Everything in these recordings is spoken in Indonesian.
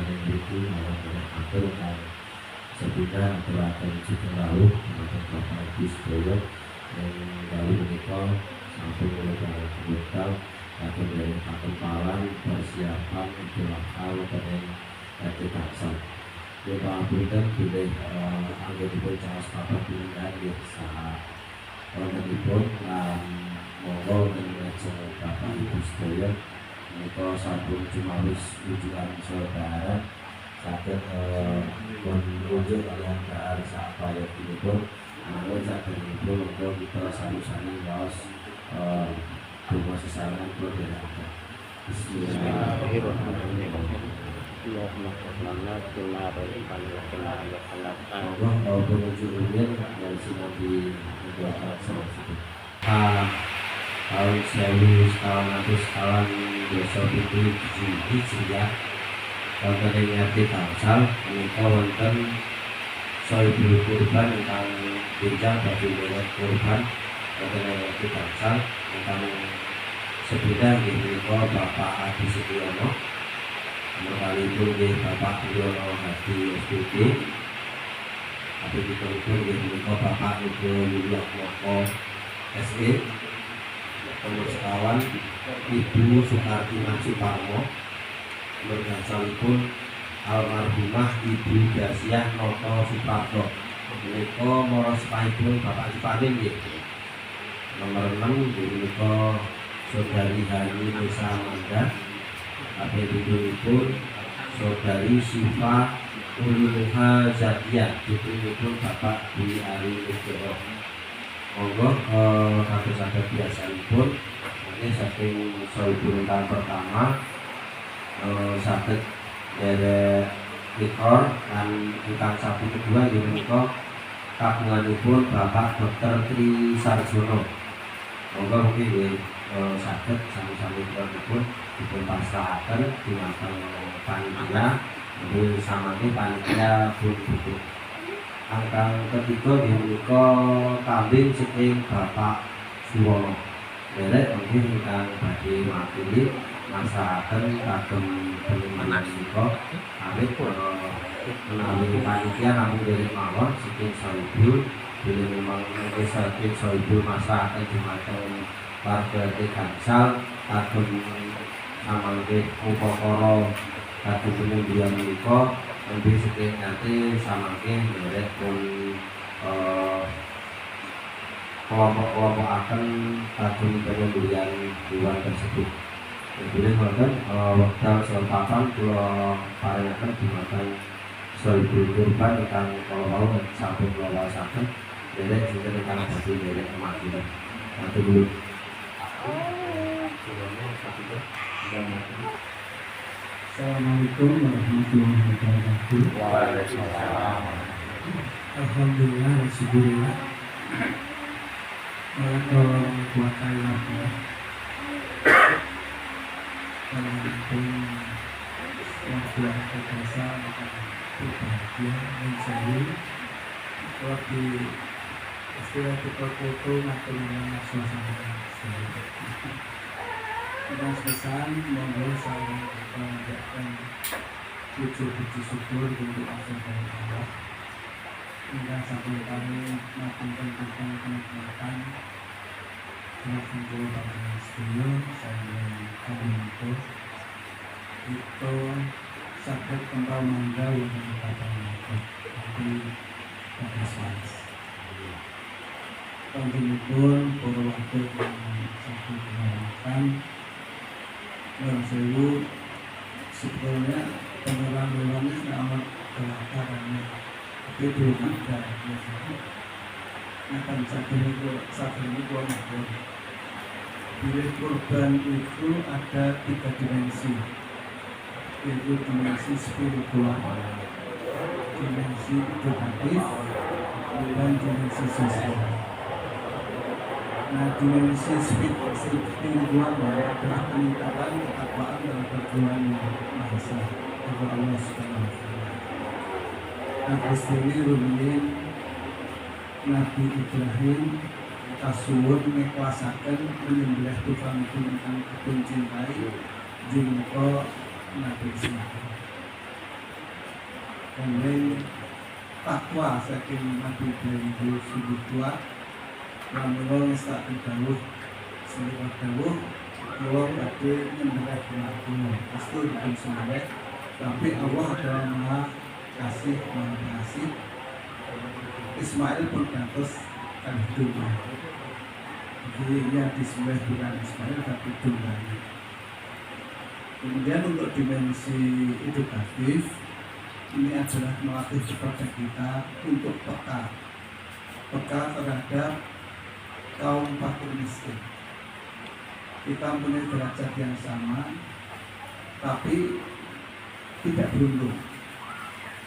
dari buku malah banyak atur kan sebutnya aturaken sugeng rawuh dumateng Bapak Ibu sedaya yang dalu menika sampun menika wekdal kagem dari pakempalan persiapan idul wonten ing taksal. Ya pangapunten bilih anggenipun caos papat pindah nggih saha wontenipun lan monggo ngajeng Bapak Ibu sedaya menika sampun cumawis wujudan saudara saged menuju kalian dahar sapayatinipun namun saderengipun monggo kita sami-sami waos donga sesarengan kula dherekaken. Bismillahirrahmanirrahim. Allahumma sholli ala Allah menuju umir dari sinambi membuat seperti tahun 1900 desa Pitu Hijriah wonten ing RT Tangsal menika wonten Soibul Kurban ingkang benjang badhe menyang kurban wonten ing RT Tangsal ingkang sepeda inggih menika Bapak Adi Setiyono mekalipun nggih Bapak Yono Hadi SPG tapi dipun nggih menika Bapak Ibu Yuliak Moko SE nomor sekawan Ibu Sukarti Suparmo nomor gangsalipun almarhumah Ibu Dasiah Noto Suprapto menika marosipun Bapak Sipaning nggih nomor 6 menika Saudari Hani Nisa Manda Abidipun Saudari Siva Uluha Zakia Dipun Bapak Dwi Ari Nugroho. Monggo saged biasanipun ini saking Soibul tahun pertama saged derek rekor dan ingkang sapi kedua inggih menika kagunganipun Bapak Dr. Tri Sarjono. Monggo mungkin saged sami-sami dipun pasrahaken dumateng panitia nggih samangke panitia pun butuh. Angkang ketiga inggih menika kambing saking Bapak Suwono. Derek mungkin ingkang badhe makili masrahaken kagem panjenengan menika awit menawi panitia namung derek mawon saking Soibul bilih memang saking Soibul masrahaken dumateng warga Tangsal kagem samangke upakara kagem penyembuhan menika nembe saking ati samangke nderek pun kelompok-kelompok akan kagem penyembelihan hewan tersebut. Bilih wonten wekdal selapan kula paringaken dumateng Soibul Kurban ingkang kala wau sampun kula waosaken nderek sinten ingkang badhe nderek kematian. Matur nuwun. Assalamualaikum warahmatullahi wabarakatuh. Waalaikumsalam. Alhamdulillah wasyukurillah. Buat Allah ya. Walaupun waktu biasa bahagia dan selalu waktu istilah kita foto makin banyak suasana kita pesan monggo saya mengucapkan puji syukur untuk Allah hingga sampai kami makin tentang kenikmatan makin puluh pada studio saya kami itu sakit kental mangga yang dikatakan tapi pada saat Tantunipun para waktu yang sakit mengalahkan dan saya sebetulnya penerang-penerangnya tidak amat kelaka karena itu belum ada akan saat ini kurang bila kurban itu ada 3 dimensi yaitu dimensi spiritual, dimensi edukatif, dan dimensi sosial. Nah, dimensi spiritual adalah peningkatan ketakwaan dalam perjuangan yang Maha Esa kepada Allah Subhanahu wa Ta'ala. Nah, Gusti rumiyin Nabi Ibrahim kasuwun ngikuasaken menyembelih Tuhan ingkang dipun cintai jumpa Nabi Ismail. oleh takwa saking Nabi Ibrahim itu sungguh kuat. Lamun wis tak dawuh sing dawuh kula badhe nyembelih anakku. Pasti bukan sembelih, tapi Allah adalah Maha Kasih, Maha Pengasih. Ismail pun dados dunia. Jadi yang disembelih bukan Ismail tapi dunia. Kemudian untuk dimensi edukatif, ini adalah melatih kepada kita untuk peka terhadap kaum fakir miskin. Kita punya derajat yang sama, tapi tidak beruntung.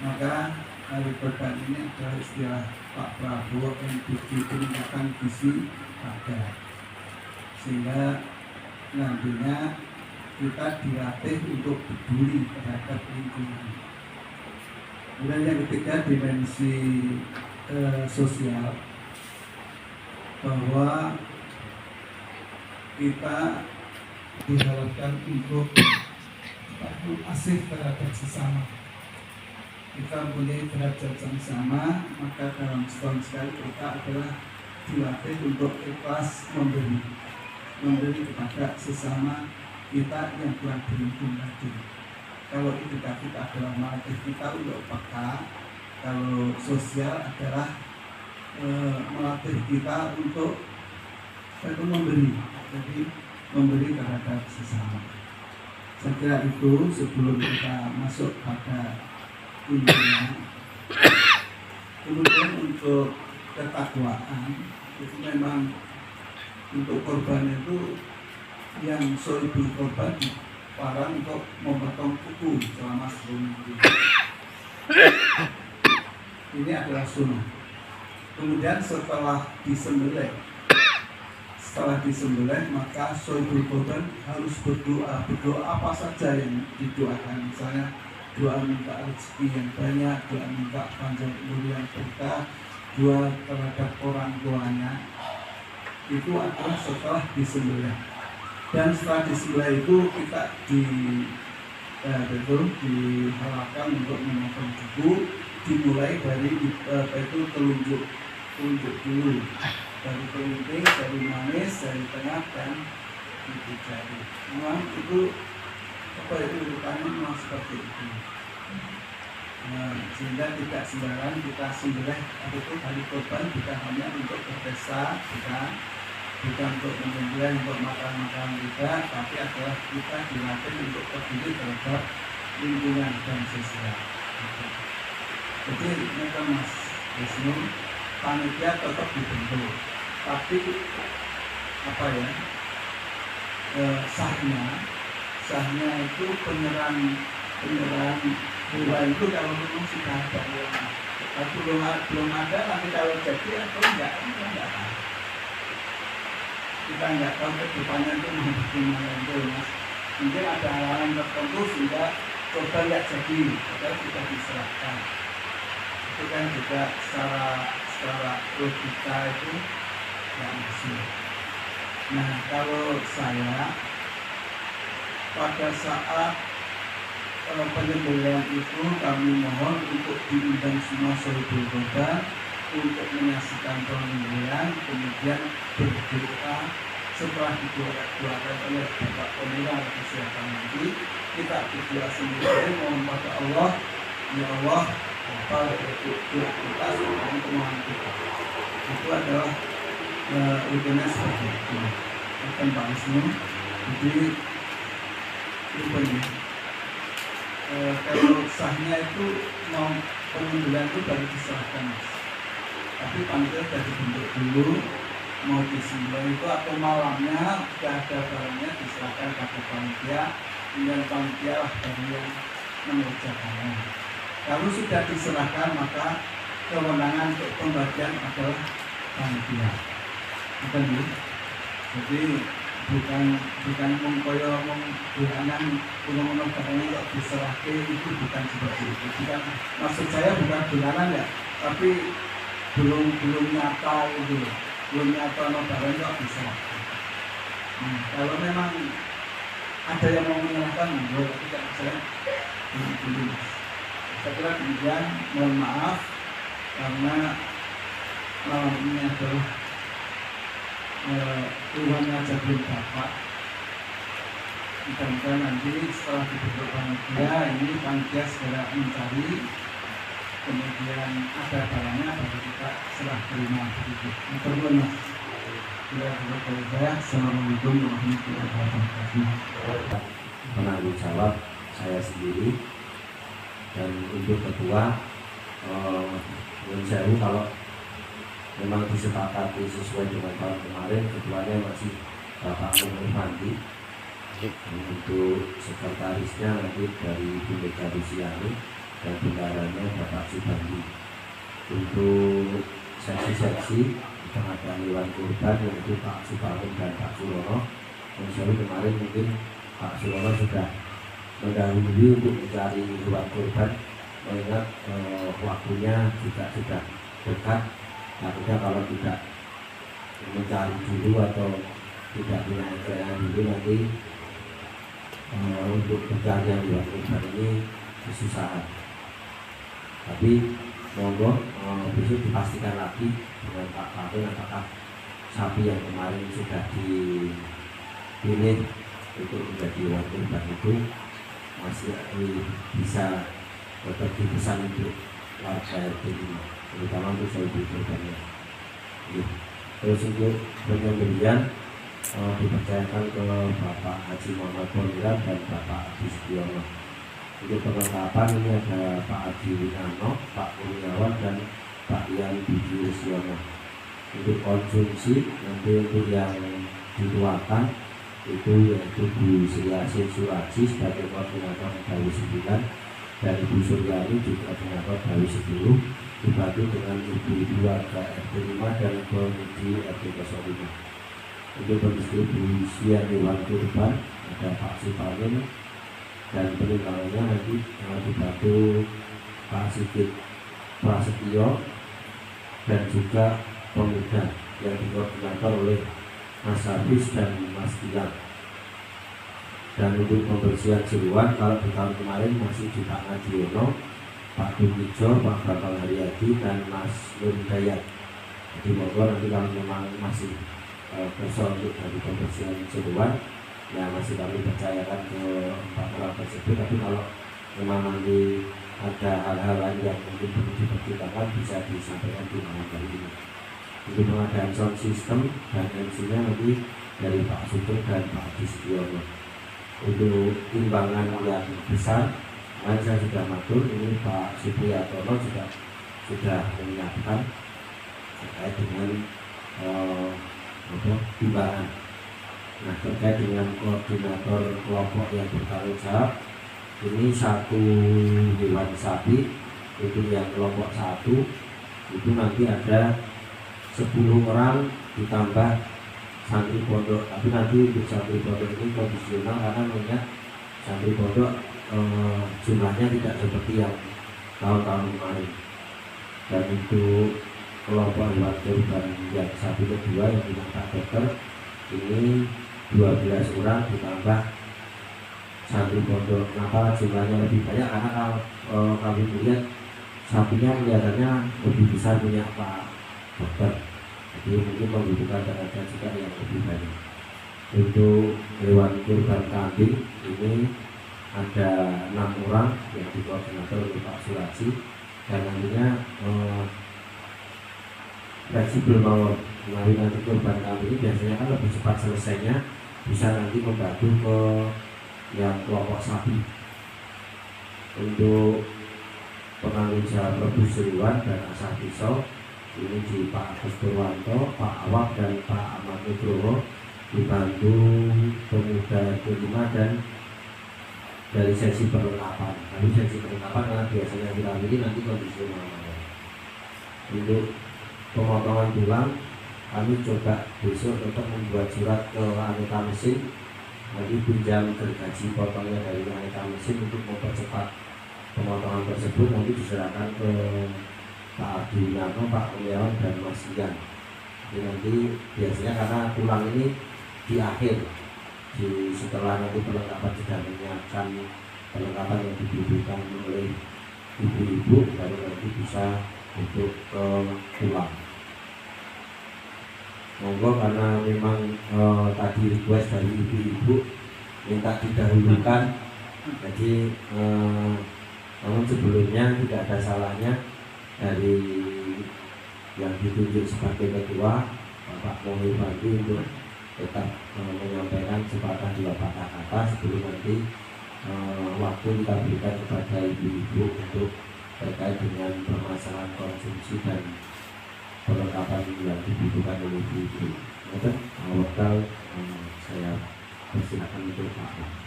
Maka hari korban ini adalah istilah Pak Prabowo MPG, peningkatan gizi pada, sehingga nantinya kita dilatih untuk peduli terhadap lingkungan. Kemudian yang ketiga, dimensi sosial, bahwa kita diharapkan untuk asih terhadap sesama. Kita mempunyai derajat yang sama, maka dalam setahun sekali kita adalah dilatih untuk ikhlas memberi kepada sesama kita yang kurang beruntung tadi. Kalau edukatif adalah melatih kita untuk peka, kalau sosial adalah melatih kita untuk memberi, jadi memberi terhadap sesama. Saya kira itu sebelum kita masuk pada intinya. Kemudian untuk ketakwaan itu memang untuk korban itu yang soibul korban dilarang untuk memotong kuku selama 10 minggu. Ini adalah sunnah. Kemudian setelah disembelih maka soibul korban harus berdoa apa saja yang didoakan, misalnya doa minta rezeki yang banyak, doa minta panjang umur yang berkah, doa terhadap orang tuanya, itu adalah setelah disembelih. Dan setelah disembelih itu kita diharapkan untuk memotong kuku, dimulai dari itu telunjuk dulu, dari kelingking, dari manis, dari tengah, dan ibu jari. Memang itu urutannya memang seperti itu. Sehingga tidak sembarangan kita sembelih itu hari korban, bukan hanya untuk berpesta, bukan untuk menyembelih untuk makan tidak, tapi adalah kita dilatih untuk peduli terhadap lingkungan dan sosial. Jadi mereka Mas Wisnu, panitia tetap dibentuk, tapi sahnya itu penyerahan bola itu kalau memang sudah ada bola. Kalau belum ada, nanti kalau jadi atau enggak tahu. Kita enggak tahu ke depannya itu bagaimana itu, Mas. Mungkin ada halangan tertentu sehingga coba enggak jadi, padahal sudah diserahkan. Itu kan juga secara logika itu enggak masuk. Nah, kalau saya pada saat penyembelihan itu kami mohon untuk diundang semua sohibul korban untuk menyaksikan penyembelihan, kemudian berdoa. Setelah didoakan oleh Bapak Pemirsa Kesehatan nanti, kita berdoa sendiri mohon pada Allah, ya Allah, apa itu doa kita sebagai kemauan kita. Itu adalah rutinnya seperti itu. Bukan Pak Wisnu. Jadi rupanya kalau sahnya itu mau penyembelihan itu baru diserahkan, Mas. Tapi panitia sudah dibentuk dulu, mau disembelih itu atau malamnya sudah ada barangnya diserahkan pada panitia, kemudian panitia lah dari yang mengerjakannya. Kalau sudah diserahkan maka kewenangan untuk pembagian adalah panitia. Bukan ya? Jadi bukan mengkoyo bulanan undang-undang barangnya kok diserahkan, itu bukan seperti itu. Bukan, maksud saya bukan bulanan ya, tapi belum nyata itu, belum nyata barangnya kok diserahkan. Kalau memang ada yang mau menyerahkan, boleh, tapi kan saya belum. Saya kira demikian, mohon maaf karena malam ini adalah keluarnya aja belum dapat. Mudah-mudahan nanti setelah dibentuk panitia ini panitia segera mencari, kemudian ada barangnya baru kita serah terima begitu. Terima kasih. Assalamualaikum warahmatullahi wabarakatuh. Menanggung jawab saya sendiri, dan untuk ketua menurut saya kalau memang disepakati sesuai dengan tahun kemarin, ketuanya masih Bapak Nur Fandi. Untuk sekretarisnya nanti dari Bunda Rusiani dan bendaranya Bapak Subandi. Untuk seksi-seksi pengadaan hewan kurban yaitu Pak Suparmin dan Pak Surono. Yang selalu kemarin mungkin Pak Surono sudah mendahului untuk mencari hewan kurban, mengingat waktunya juga sudah dekat. Takutnya kalau tidak mencari dulu atau tidak punya ekstrean dulu nanti untuk pencarian hewan kurban ini kesusahan. Tapi monggo besok dipastikan lagi dengan Pak Kapten apakah sapi yang kemarin sudah dipilih untuk menjadi hewan kurban itu masih bisa tetap dipesan untuk warga RT ini, terutama untuk sapi kurbannya. Terus untuk penyembelihan dipercayakan ke Bapak Haji Muhammad Poniran dan Bapak Adi Sugiono. Untuk perlengkapan ini ada Pak Adi Winano, Pak Kurniawan dan Pak Ian Budi Siono. Untuk konsumsi nanti untuk yang dituakan itu yaitu Bu Sri Asin Suraji sebagai koordinator Dawi 9 dan Ibu Suryani juga koordinator Dawi 10, dibantu dengan Ibu warga RT 5 dan Komisi RT 05. Untuk pendistribusian hewan kurban ada Pak Suparmin dan peninggalannya nanti dibantu Pak Sigit Prasetyo dan juga pemuda yang dikoordinator oleh Mas Hafiz dan Mas Gilang. Dan untuk pembersihan jeruan kalau di tahun kemarin masih di Pak Nadiono, Pak Dukijo, Pak Bakal Haryadi dan Mas Nur Dayat. Jadi monggo nanti kalau memang masih kosong untuk dari pembersihan jeruan, ya masih kami percayakan ke Pak Orang tersebut. Tapi kalau memang nanti ada hal-hal lain yang mungkin perlu dipertimbangkan bisa disampaikan di malam hari ini. Untuk pengadaan sound system dan MC-nya nanti dari Pak Sugeng dan Pak Distiono. Untuk timbangan yang besar, saya sudah matur, ini Pak Supriyatono juga sudah menyiapkan terkait dengan timbangan. Nah, terkait dengan koordinator kelompok yang bertanggung jawab, ini satu hewan sapi itu yang kelompok 1 itu nanti ada 10 orang ditambah santri pondok. Tapi nanti untuk santri pondok ini kondisional karena mengingat santri pondok jumlahnya tidak seperti yang tahun-tahun kemarin. Dan untuk kelompok hewan kurban yang sapi kedua yang diminta dokter ini 12 orang ditambah santri pondok. Kenapa jumlahnya lebih banyak? Karena kalau kami melihat sapinya kelihatannya lebih besar punya Pak Dokter, jadi mungkin membutuhkan tenaga juga yang lebih banyak. Untuk hewan kurban kambing ini ada 6 orang yang dikoordinator oleh Pak Suraji, dan nantinya fleksibel mau melalui nanti kurban kambing ini biasanya kan lebih cepat selesainya, bisa nanti membantu ke yang kelompok sapi. Untuk penanggung jawab rebus jeruan dan asah pisau ini di Pak Agus Purwanto, Pak Awak dan Pak Ahmad Nugroho, dibantu pemuda kelima dan dari sesi perlengkapan. Nanti sesi perlengkapan karena biasanya kita ini nanti kondisional. Untuk pemotongan tulang kami coba besok tetap membuat surat ke aneka mesin, nanti pinjam gergaji potongnya dari aneka mesin untuk mempercepat pemotongan tersebut. Nanti diserahkan ke Pak Adi Winano, Pak Kurniawan dan Mas Ian. Jadi nanti biasanya karena tulang ini di akhir, setelah nanti perlengkapan sudah menyiapkan perlengkapan yang dibutuhkan oleh ibu-ibu baru nanti bisa untuk pulang. Monggo karena memang tadi request dari ibu-ibu minta didahulukan, jadi namun sebelumnya tidak ada salahnya dari yang ditunjuk sebagai ketua Bapak Mohir Bandi untuk tetap menyampaikan sepatah dua patah kata sebelum nanti waktu kita berikan kepada ibu-ibu untuk terkait dengan permasalahan konsumsi dan perlengkapan yang dibutuhkan oleh ibu-ibu. Waktu saya persilakan untuk Pak.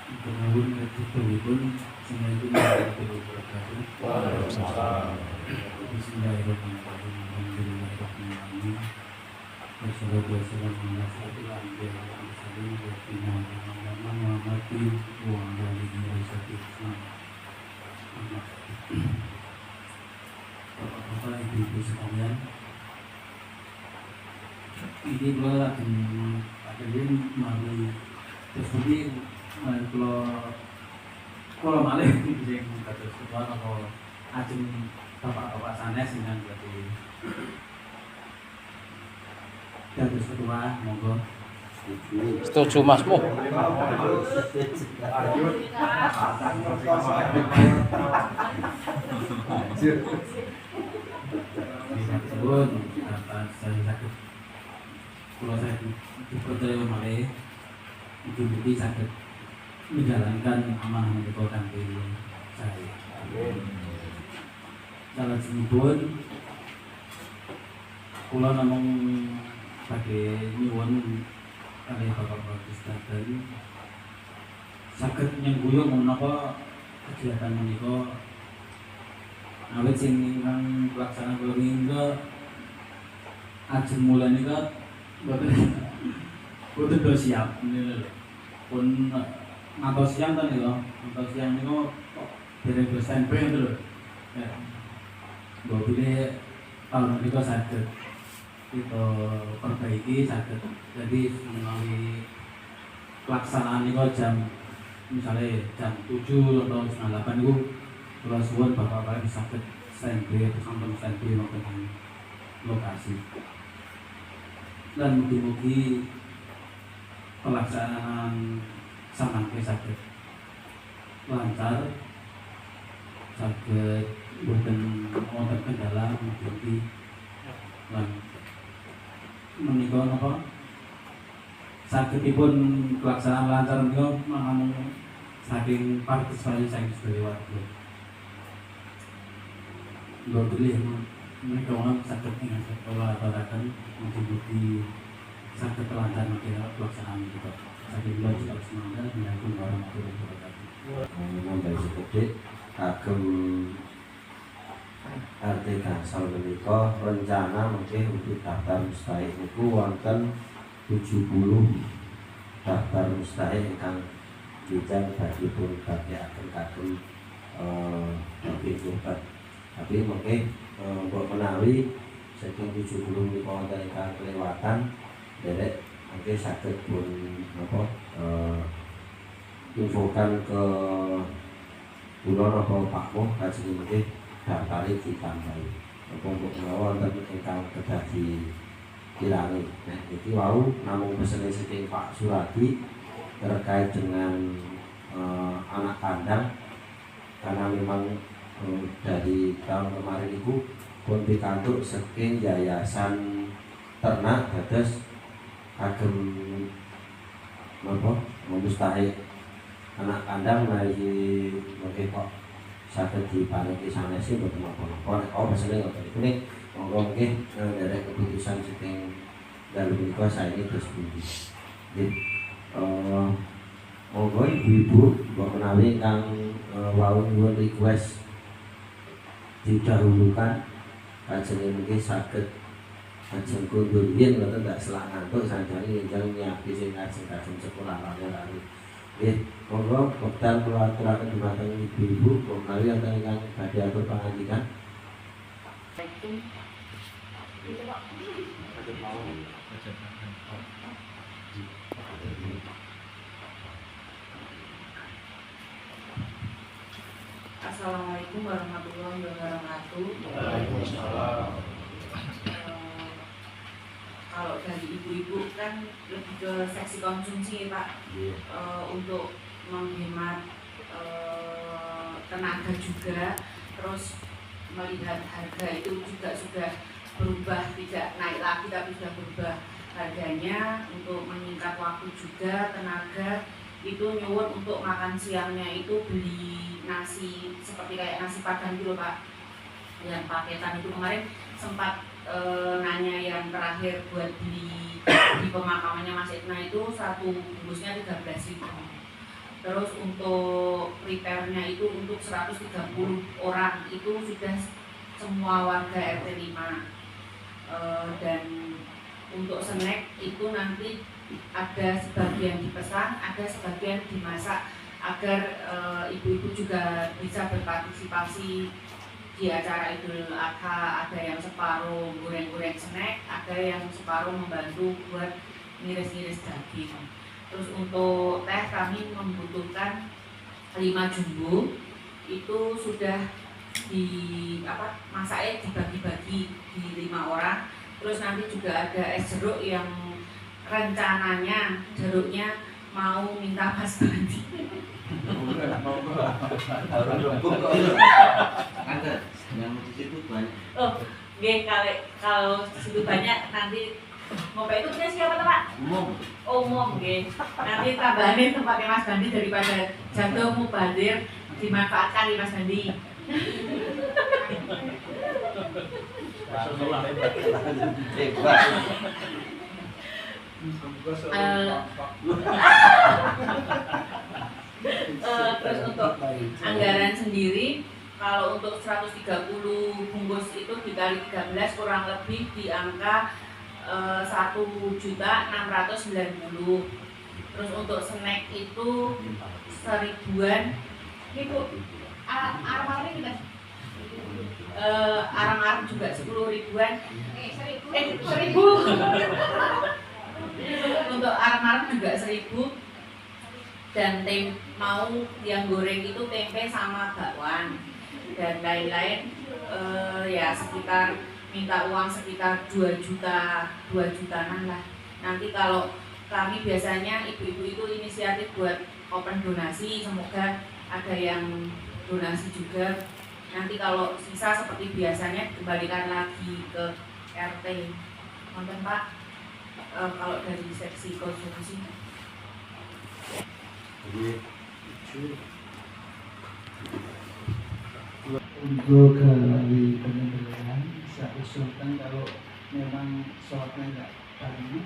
Penawun pun Assalamualaikum warahmatullahi wabarakatuh. Waalaikumsalam. Bismillahirrahmanirrahim. Alhamdulillahirrahmanirrahim. Wassalatu wassalamu ala asyrofil anbiya'i wal mursalin sayyidina Muhammadin wa ala alihi wa sahbihi. Bapak-bapak, ibu-ibu sekalian, ini kalau lagi akhirnya melalui tersebut kalau malah yang terus keluar atau ajeng bapak-bapak sanes dengan berarti terus ketua monggo. Setuju Masmu. Disebut atas saya sakit kalau saya dipercaya malah ibu-ibu sakit menjalankan amanah yang diberikan di saya. Salah sebut kula namung badhe nyuwun kali Bapak Ustaz tadi saged nyengguyung menapa kegiatan menika awit sing ingkang pelaksanaan kula menika ajeng mulai nika boten do siap niku pun ngantos siang ta niku ngantos siang niku dereng do standby itu lho ya mbok pilih tahun menika saged kita perbaiki saged jadi menawi pelaksanaan niku jam misalnya jam 7 atau setengah 8 niku kula suwun bapak-bapak saged standby sampun standby wonten lokasi dan mugi-mugi pelaksanaan samangke saged lancar saged boten wonten kendala mugi lan menika napa sagedipun pelaksanaan lancar menika mangun saking partisipasi saking sedaya warga. Lho pilih menika wonten saged ingkang kula aturaken mugi-mugi saged lancar menika pelaksanaan menika. Saking kula juga semangat menawi warahmatullahi wabarakatuh. Ngomong dari sekedhik kagem RT Gangsal menika rencana mungkin untuk daftar mustahik niku wonten 70 daftar mustahik ingkang dijang badhe pun bagyaken kagem pinter. Tapi mungkin mbok menawi saking 70 menika wonten ingkang kelewatan derek mungkin saged pun apa infokan ke kula napa Pak Moh kajeng mungkin daftare ditambahi. Untuk menawa wonten ingkang kedah dikirangi. Nah, iki wau namung pesene saking Pak Suradi terkait dengan anak kandang karena memang dari tahun kemarin itu pun pikantuk saking yayasan ternak dados kagem napa mustahik anak kandang mari mungkin kok saged diparingi sanese mboten napa-napa nek apa pesene ngoten niku ning monggo mungkin derek keputusan saking dalu menika saiki terus pundi. Nggih. Monggo ibu-ibu mbok menawi kang wau nyuwun request didahulukan ajeng mungkin saged ajeng kundur yen mboten tak selak ngantuk sanjane njang nyiapke sing ajeng-ajeng sekolah lare-lare. Nggih, monggo wekdal kula aturaken dhumateng ibu-ibu menawi wonten ingkang badhe atur pangandikan. Assalamualaikum warahmatullahi wabarakatuh. Waalaikumsalam. Kalau dari ibu-ibu kan lebih ke seksi konsumsi ya, Pak. Untuk menghemat tenaga juga, terus melihat harga itu juga sudah berubah, tidak naik lagi tapi sudah berubah harganya. Untuk menyingkat waktu juga, tenaga itu nyuwun untuk makan siangnya itu beli nasi seperti kayak nasi padang gitu Pak, yang paketan itu. Kemarin sempat nanya yang terakhir buat beli di pemakamannya Mas Etna itu satu bungkusnya 13.000. Terus untuk prepare-nya itu untuk 130 orang itu sudah semua warga RT 5. Dan untuk snack itu nanti ada sebagian dipesan, ada sebagian dimasak agar ibu-ibu juga bisa berpartisipasi di acara Idul Adha. Ada yang separuh goreng-goreng snack, ada yang separuh membantu buat ngiris-ngiris daging. Terus untuk teh kami membutuhkan 5 jumbo, itu sudah masaknya dibagi-bagi di 5 orang. Terus nanti juga ada es jeruk yang rencananya jeruknya mau minta Mas Bandi. Orang rembuk kok. Ada yang di situ banyak. Oh, nggih, kalau di situ banyak nanti mau itu punya siapa Pak? Umum. Umum nggih. Nanti tambahin tempatnya Mas Bandi daripada jatuh mubadir dimanfaatkan di Mas Bandi. Hebat. Terus untuk anggaran sendiri, kalau untuk 130 bungkus itu dikali 13 kurang lebih di angka 1.690.000. Terus untuk snack itu 1.000-an. Itu arang-arang kita arang-arang juga 10.000-an. 1.000. Untuk arang-arang juga 1.000. Dan mau yang goreng itu tempe sama bakwan dan lain-lain. Ya sekitar minta uang sekitar 2 jutaan lah. Nanti kalau kami biasanya ibu-ibu itu inisiatif buat open donasi, semoga ada yang donasi juga. Nanti kalau sisa seperti biasanya dikembalikan lagi ke RT. Nonton Pak, kalau dari seksi konsumsi. Untuk dari penyembelihan saya usulkan kalau memang sholatnya enggak tadi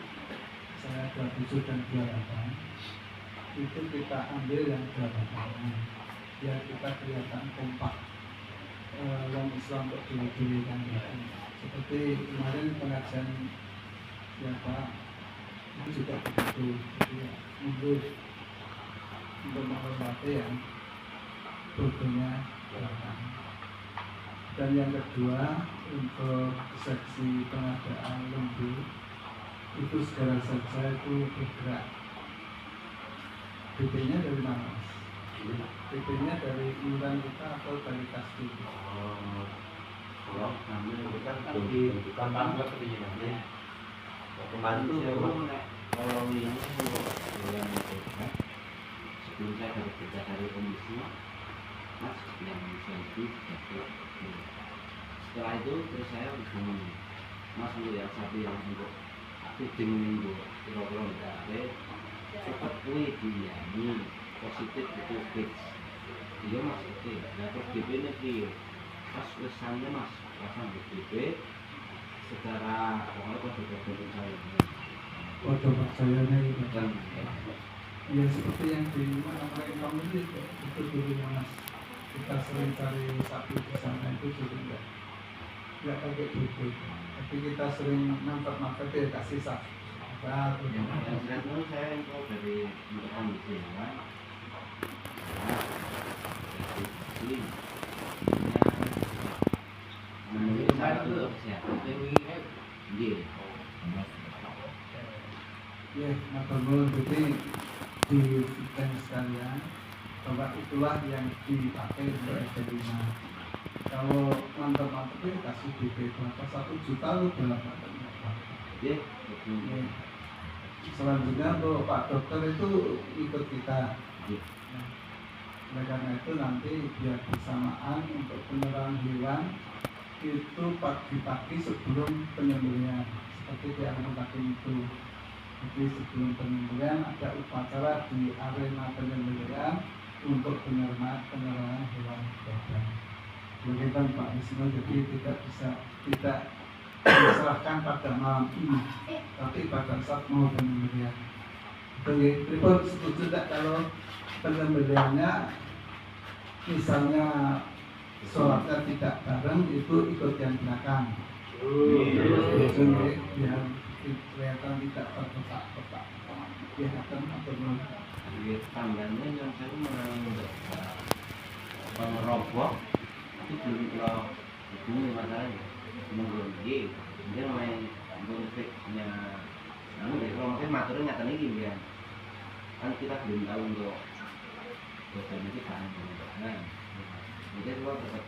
saya 27 dan 28 itu kita ambil yang 28 biar kita kelihatan kompak orang Islam untuk diri-dirikan gitu. Seperti kemarin pengajian siapa itu juga begitu, jadi mundur untuk menghormati yang bodohnya belakang. Dan yang kedua untuk seksi pengadaan lembu itu segala saja itu bergerak. BP-nya dari mana? BP-nya dari iuran kita atau dari kas kita? Kalau kami itu kan Bukan banget perizinannya. pembantu kalau yang sebelum saya dapat kerja dari komisi Mas yang insentif dapat. Setelah itu terus saya hubungi Mas untuk yang satu yang untuk feeding minggu kira-kira tidak ada cepat kuih diani positif itu fix iya Mas oke. Nah terus DP nya dia Mas pesannya Mas pasang di DP secara pokoknya kode-kode saya Kode percayanya itu dan ya seperti yang di mana-mana kamu itu dulu Mas, kita sering cari sapi di sana itu juga enggak pakai buku, tapi kita sering nampak dia kasih sapi yang itu saya info dari untuk kondisi kan menurut saya itu kesehatan iya ya, nah jadi di weekend sekalian bahwa itulah yang dipakai untuk SP5. Kalau mantap-mantapnya kasih DP berapa, 1 juta lu berapa? Iya, betul. Selanjutnya untuk Pak Dokter itu ikut kita. Iya. Nah, oleh karena itu nanti biar bersamaan untuk penyerahan hewan itu pagi-pagi sebelum penyembelihan, seperti di arena daging itu. Jadi sebelum penyembelihan ada upacara di arena penyembelihan untuk penyerahan hewan kurban. Begitu Pak Wisnu, jadi tidak diserahkan pada malam ini, tapi pada saat mau penyembelihan. Pripun setuju tidak kalau penyembelihannya misalnya sholatnya tidak bareng, itu ikut yang belakang. Jadi biar kelihatan tidak terkotak-kotak. Kelihatan atau belum? Tandanya yang saya menurut pengerobok itu belum kalau ini masalahnya belum dia main musiknya. Namun dari kalau mungkin maturnya nyata nih ya kan kita belum tahu untuk dosennya kita nah jadi kalau tetap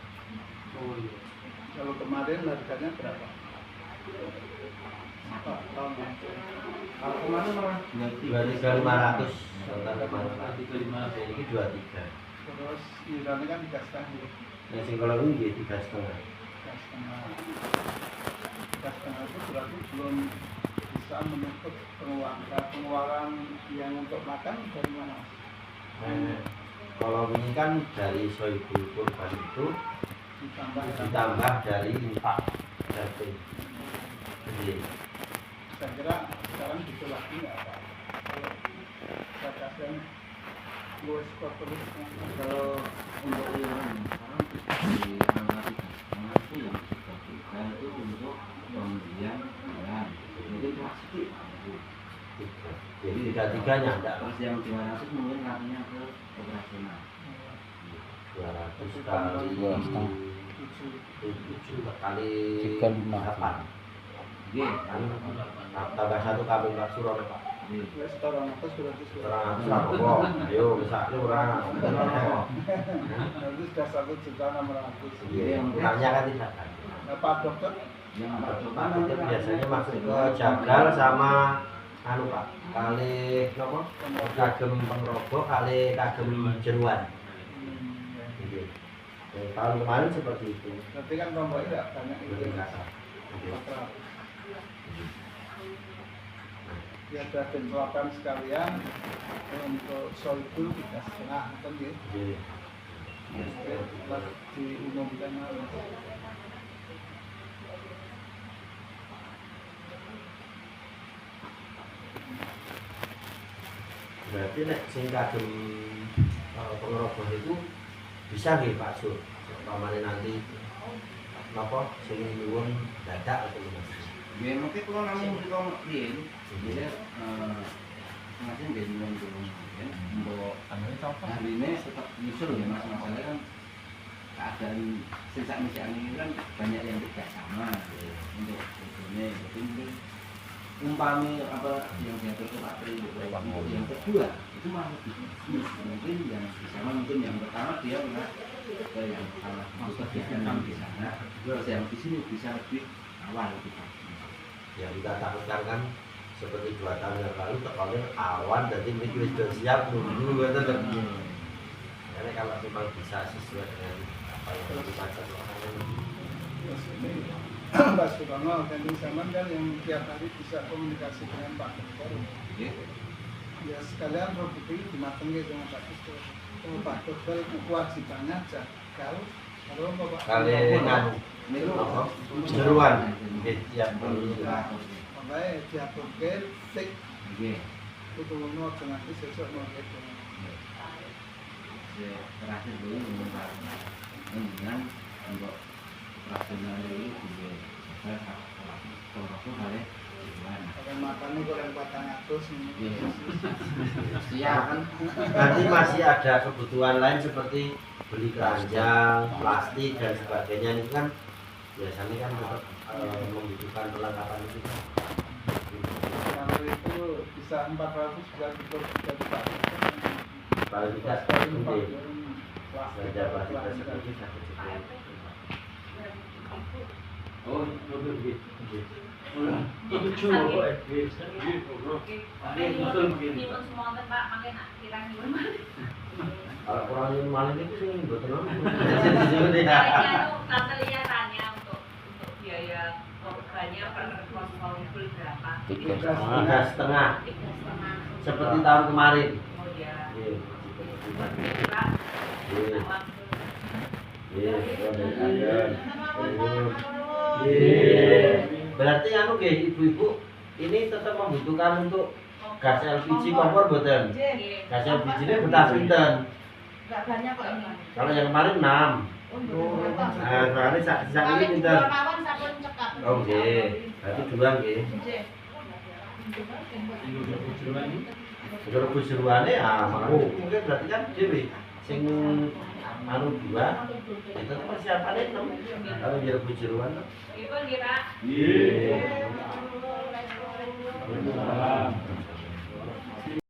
Kalau kemarin harganya berapa? Tahun kalau kemarin malah 23.500 tentang 35 ini 23. terus iurannya kan 3,5. Yang sing kalau ini 3,5. 3,5 itu berarti belum bisa menutup pengeluaran yang untuk makan dari mana? Kalau ini kan dari Sohibul Kurban itu ditambah dari infak daging. Jadi Saya kira sekarang gitu lagi nggak apa? Kalau saya kasih luas terus. kalau untuk iuran sekarang di angka 3,5 itu yang sudah kita itu untuk pembelian barang mungkin pasti jadi 33-nya enggak terus yang 200 mungkin nantinya ke operasional 200 kali 7 kali 8. Iya, Tambah 1 kambing Pak Suron Pak. Ya sekarang atas berarti Orang apa? Ayo misalnya orang. Nanti sudah 1.600.000. Iya, kurangnya kan tidak kan. Nah, Pak Dokter yang Pak itu biasanya masuk ke jagal sama anu Pak, kali nopo? Kagem pengrobok kali kagem jeruan. Gitu. Tahun kemarin seperti itu. Berarti kan romboknya tidak banyak itu. Betul kasar. Ya sudah diperlukan sekalian untuk soibul 3,5 kan gitu. Diumumkan Berarti nek sing kagem pengerobak itu bisa nggih Pak Sur. Pamane nanti napa sing nyuwun dadak atau Mas. ya mungkin kalau namun kita ngeliin jadi ngasih dari ngomong ya untuk hari ini tetap nyusul ya mas masalahnya kan keadaan sisa misalnya ini kan banyak yang tidak sama untuk ini jadi mungkin umpami apa yang diatur ke Pak Tri yang kedua itu malah lebih mungkin yang sama mungkin yang pertama dia pernah ke yang salah kegiatan di sana terus yang di sini bisa lebih awal gitu Yang kita takutkan kan seperti 2 tahun yang lalu tekannya awan jadi mikir sudah siap nunggu gitu kan. Karena kalau memang bisa sesuai dengan apa yang dibaca Terus ini Pak Sukarno dan zaman kan yang tiap hari bisa komunikasi dengan Pak Dokter. Ya sekalian bukti dimatengi dengan Pak Dokter. Kalau Pak Dokter kewajibannya jagal kalau Bapak kali nganu jeruan yang makanya diaturke tik Nggih. itu ngono dengan sesuk mau gitu. Ya terakhir dulu mengenai dengan untuk operasional ini juga saya kalau hari gimana? Kalau makannya kurang 400 ini. Siap kan? Nanti masih ada kebutuhan lain seperti beli keranjang, plastik dan sebagainya itu kan biasanya kan tetap membutuhkan perlengkapan itu. Kalau itu bisa 400 sudah cukup jadi Pak. Kalau tidak mungkin saja pasti tersebut sakit sekali. Oh, begitu. Kalau kurang yang maling itu sih nggak tenang. Kelihatannya untuk biaya korbannya per konsul berapa? 3,5 3,5. seperti tahun kemarin. Oh ya. Iya. Berapa? Iya. Iya. Berarti anu nggih ibu-ibu ini tetap membutuhkan untuk gas LPG kompor boten. Gas LPG ini betah pinten? Enggak banyak kok ini. Kalau yang kemarin 6. Nah, berarti sak ini pinten? Kawan sampun cekap. Oh nggih. Berarti 2 nggih. Kalau bujuruane mungkin berarti kan dhewe sing anu 2 itu persiapannya 6. Kalau dia bujuruan Ibu kira Iya.